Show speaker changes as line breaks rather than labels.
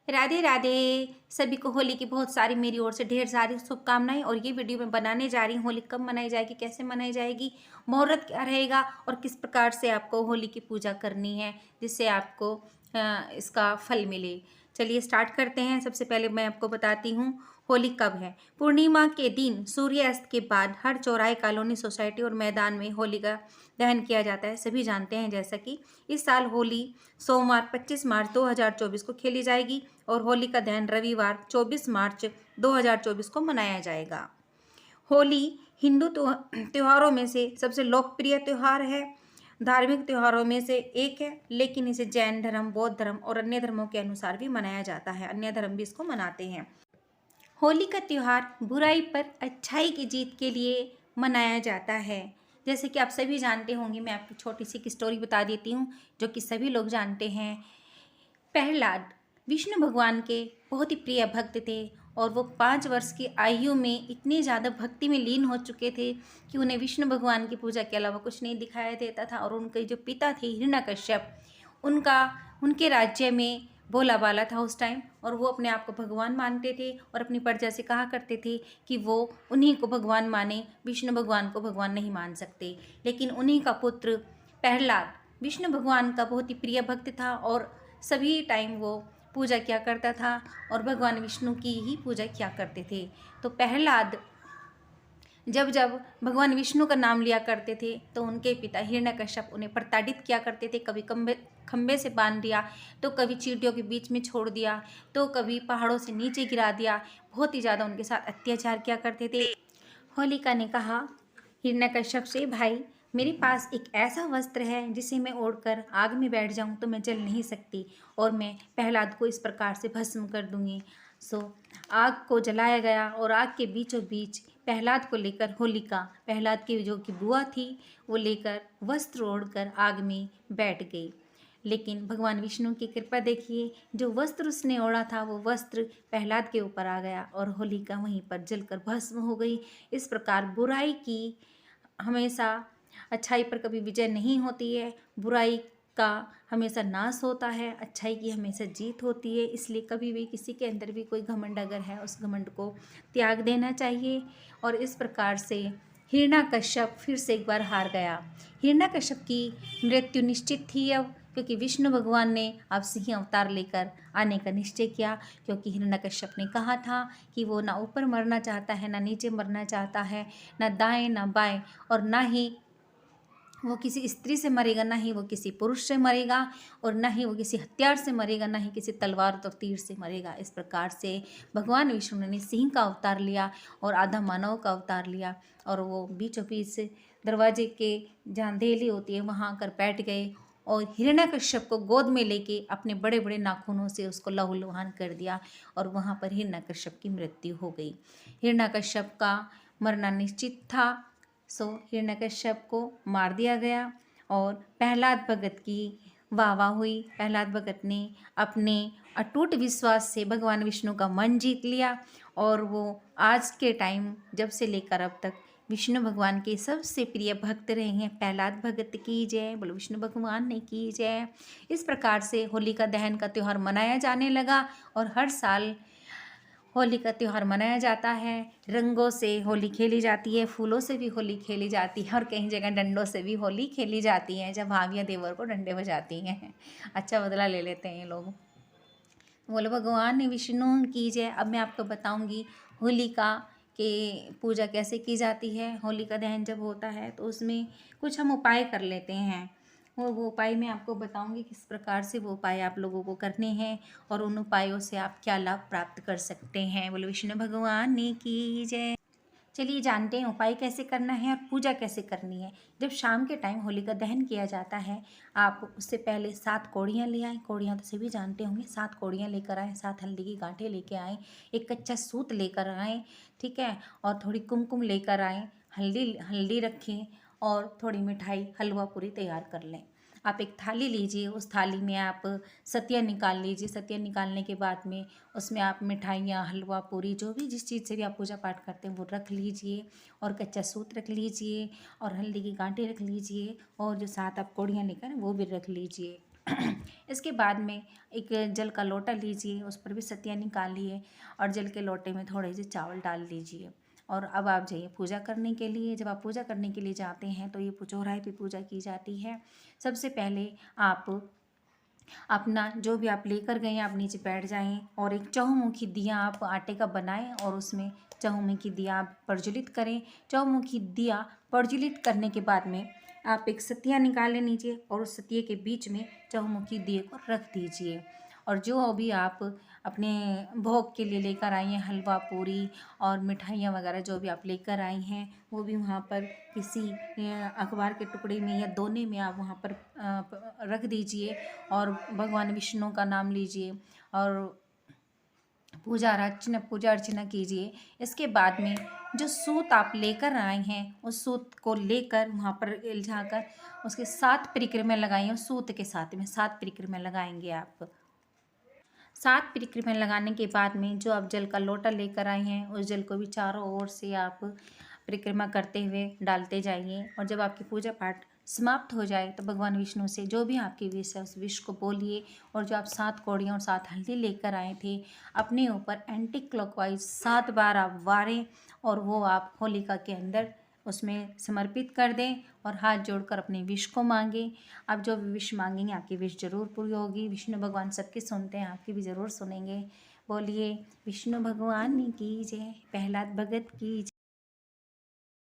राधे राधे। सभी को होली की बहुत सारी मेरी ओर से ढेर सारी शुभकामनाएं। और ये वीडियो मैं बनाने जा रही हूँ होली कब मनाई जाएगी, कैसे मनाई जाएगी, मुहूर्त क्या रहेगा और किस प्रकार से आपको होली की पूजा करनी है जिससे आपको इसका फल मिले। चलिए स्टार्ट करते हैं। सबसे पहले मैं आपको बताती हूँ होली कब है। पूर्णिमा के दिन सूर्यास्त के बाद हर चौराहे, कॉलोनी, सोसाइटी और मैदान में होली का दहन किया जाता है। सभी जानते हैं जैसा कि इस साल होली सोमवार 25 मार्च 2024 को खेली जाएगी और होली का दहन रविवार 24 मार्च 2024 को मनाया जाएगा। होली हिंदू त्योहारों में से सबसे लोकप्रिय त्यौहार है, धार्मिक त्योहारों में से एक है, लेकिन इसे जैन धर्म, बौद्ध धर्म और अन्य धर्मों के अनुसार भी मनाया जाता है। अन्य धर्म भी इसको मनाते हैं। होली का त्यौहार बुराई पर अच्छाई की जीत के लिए मनाया जाता है। जैसे कि आप सभी जानते होंगे, मैं आपको छोटी सी एक स्टोरी बता देती हूँ जो कि सभी लोग जानते हैं। प्रहलाद विष्णु भगवान के बहुत ही प्रिय भक्त थे और वो 5 वर्ष की आयु में इतने ज़्यादा भक्ति में लीन हो चुके थे कि उन्हें विष्णु भगवान की पूजा के अलावा कुछ नहीं दिखाई देता था। और उनके जो पिता थे हिरण्यकश्यप, उनके राज्य में भोला बाला था उस टाइम, और वो अपने आप को भगवान मानते थे और अपनी प्रजा से कहा करते थे कि वो उन्हीं को भगवान माने, विष्णु भगवान को भगवान नहीं मान सकते। लेकिन उन्हीं का पुत्र प्रहलाद विष्णु भगवान का बहुत ही प्रिय भक्त था और सभी टाइम वो पूजा किया करता था और भगवान विष्णु की ही पूजा किया करते थे। तो प्रहलाद जब जब भगवान विष्णु का नाम लिया करते थे तो उनके पिता हिरण्यकश्यप उन्हें प्रताड़ित किया करते थे। कभी खंबे से बांध दिया, तो कभी चींटियों के बीच में छोड़ दिया, तो कभी पहाड़ों से नीचे गिरा दिया। बहुत ही ज़्यादा उनके साथ अत्याचार किया करते थे। होलिका ने कहा हिरण्यकश्यप से, भाई मेरे पास एक ऐसा वस्त्र है जिसे मैं ओढ़कर आग में बैठ जाऊं तो मैं जल नहीं सकती और मैं प्रहलाद को इस प्रकार से भस्म कर दूंगी। सो आग को जलाया गया और आग के बीचों बीच प्रहलाद को लेकर होलिका, प्रहलाद की जो कि बुआ थी, वो लेकर वस्त्र ओढ़कर आग में बैठ गई। लेकिन भगवान विष्णु की कृपा देखिए, जो वस्त्र उसने ओढ़ा था वो वस्त्र प्रहलाद के ऊपर आ गया और होलिका वहीं पर जलकर भस्म हो गई। इस प्रकार बुराई की हमेशा अच्छाई पर कभी विजय नहीं होती है, बुराई का हमेशा नाश होता है, अच्छाई की हमेशा जीत होती है। इसलिए कभी भी किसी के अंदर भी कोई घमंड अगर है, उस घमंड को त्याग देना चाहिए। और इस प्रकार से हिरण्यकश्यप फिर से एक बार हार गया। हिरण्यकश्यप की मृत्यु निश्चित थी अब, क्योंकि विष्णु भगवान ने अब सिंह अवतार लेकर आने का निश्चय किया। क्योंकि हिरण्यकश्यप ने कहा था कि वो ना ऊपर मरना चाहता है, ना नीचे मरना चाहता है, ना दाएं ना बाएं, और ना ही वो किसी स्त्री से मरेगा, ना ही वो किसी पुरुष से मरेगा, और ना ही वो किसी हथियार से मरेगा, ना ही किसी तलवार और तीर से मरेगा। इस प्रकार से भगवान विष्णु ने सिंह का अवतार लिया और आधा मानव का अवतार लिया और वो बीचों बीच दरवाजे के जहाँ देहली होती है वहाँ आकर बैठ गए और हिरण्यकश्यप को गोद में लेके अपने बड़े बड़े नाखूनों से उसको लहूलुहान कर दिया और वहाँ पर हिरण्यकश्यप की मृत्यु हो गई। हिरण्यकश्यप का मरना निश्चित था। सो हिरण्यकश्यप को मार दिया गया और प्रहलाद भगत की वाह हुई। प्रहलाद भगत ने अपने अटूट विश्वास से भगवान विष्णु का मन जीत लिया और वो आज के टाइम जब से लेकर अब तक विष्णु भगवान के सबसे प्रिय भक्त रहे हैं। प्रहलाद भगत की जय, बोलो विष्णु भगवान ने की जय। इस प्रकार से होलिका दहन का त्यौहार मनाया जाने लगा और हर साल होली का त्यौहार मनाया जाता है। रंगों से होली खेली जाती है, फूलों से भी होली खेली जाती है और कई जगह डंडों से भी होली खेली जाती है, जब भाभियाँ देवर को डंडे बजाती हैं। अच्छा बदला ले लेते हैं ये लोग। बोलो भगवान विष्णु की जय। अब मैं आपको बताऊंगी होलिका के पूजा कैसे की जाती है। होलिका दहन जब होता है तो उसमें कुछ हम उपाय कर लेते हैं और वो उपाय मैं आपको बताऊंगी किस प्रकार से वो उपाय आप लोगों को करने हैं और उन उपायों से आप क्या लाभ प्राप्त कर सकते हैं। बोलो विष्णु भगवान की जय। चलिए जानते हैं उपाय कैसे करना है और पूजा कैसे करनी है। जब शाम के टाइम होलिका दहन किया जाता है, आप उससे पहले 7 कौड़ियाँ ले आएँ। कौड़ियाँ तो सभी जानते होंगे, 7 कौड़ियाँ लेकर आएँ, 7 हल्दी की गांठें लेकर आएँ, एक कच्चा सूत लेकर आएँ, ठीक है, और थोड़ी कुमकुम लेकर आएँ, हल्दी रखें और थोड़ी मिठाई, हलवा पूरी तैयार कर लें। आप एक थाली लीजिए, उस थाली में आप सतिया निकाल लीजिए। सतिया निकालने के बाद में उसमें आप मिठाइयाँ, हलवा पूरी, जो भी जिस चीज़ से भी आप पूजा पाठ करते हैं वो रख लीजिए और कच्चा सूत रख लीजिए और हल्दी की गांठें रख लीजिए और जो 7 आप कौड़ियाँ लेकर वो भी रख लीजिए। इसके बाद में एक जल का लोटा लीजिए, उस पर भी सतिया निकालिए और जल के लोटे में थोड़े से चावल डाल लीजिए। और अब आप जाइए पूजा करने के लिए। जब आप पूजा करने के लिए जाते हैं तो ये चौराहे पे पूजा की जाती है। सबसे पहले आप अपना जो भी आप लेकर गए हैं आप नीचे बैठ जाएं और एक चहुमुखी दिया आप आटे का बनाएं और उसमें चहुमुखी दिया आप प्रज्वलित करें। चहुमुखी दिया प्रज्वलित करने के बाद में आप एक सतिया निकालें नीचे और उस सतिये के बीच में चहुमुखी दिए को रख दीजिए। और जो भी आप अपने भोग के लिए लेकर आई हैं, हलवा पूरी और मिठाइयाँ वगैरह जो भी आप लेकर आई हैं, वो भी वहाँ पर किसी अखबार के टुकड़े में या दोने में आप वहाँ पर रख दीजिए और भगवान विष्णु का नाम लीजिए और पूजा अर्चना कीजिए। इसके बाद में जो सूत आप लेकर आए हैं उस सूत को लेकर वहाँ पर जाकर उसके 7 परिक्रमा लगाइए। उस सूत के साथ में 7 परिक्रमा लगाएंगे आप। 7 परिक्रमा लगाने के बाद में जो आप जल का लोटा लेकर आए हैं उस जल को भी चारों ओर से आप परिक्रमा करते हुए डालते जाइए। और जब आपकी पूजा पाठ समाप्त हो जाए तो भगवान विष्णु से जो भी आपकी विश है उस विश को बोलिए। और जो आप 7 कौड़ियाँ और 7 हल्दी लेकर आए थे अपने ऊपर एंटी क्लॉकवाइज 7 बार आप वारें और वो आप होलिका के अंदर उसमें समर्पित कर दें और हाथ जोड़कर अपने विश को मांगें। आप जो भी विश मांगेंगे आपकी विश जरूर पूरी होगी। विष्णु भगवान सबकी सुनते हैं, आपकी भी ज़रूर सुनेंगे। बोलिए विष्णु भगवान की जय, प्रहलाद भगत की जय।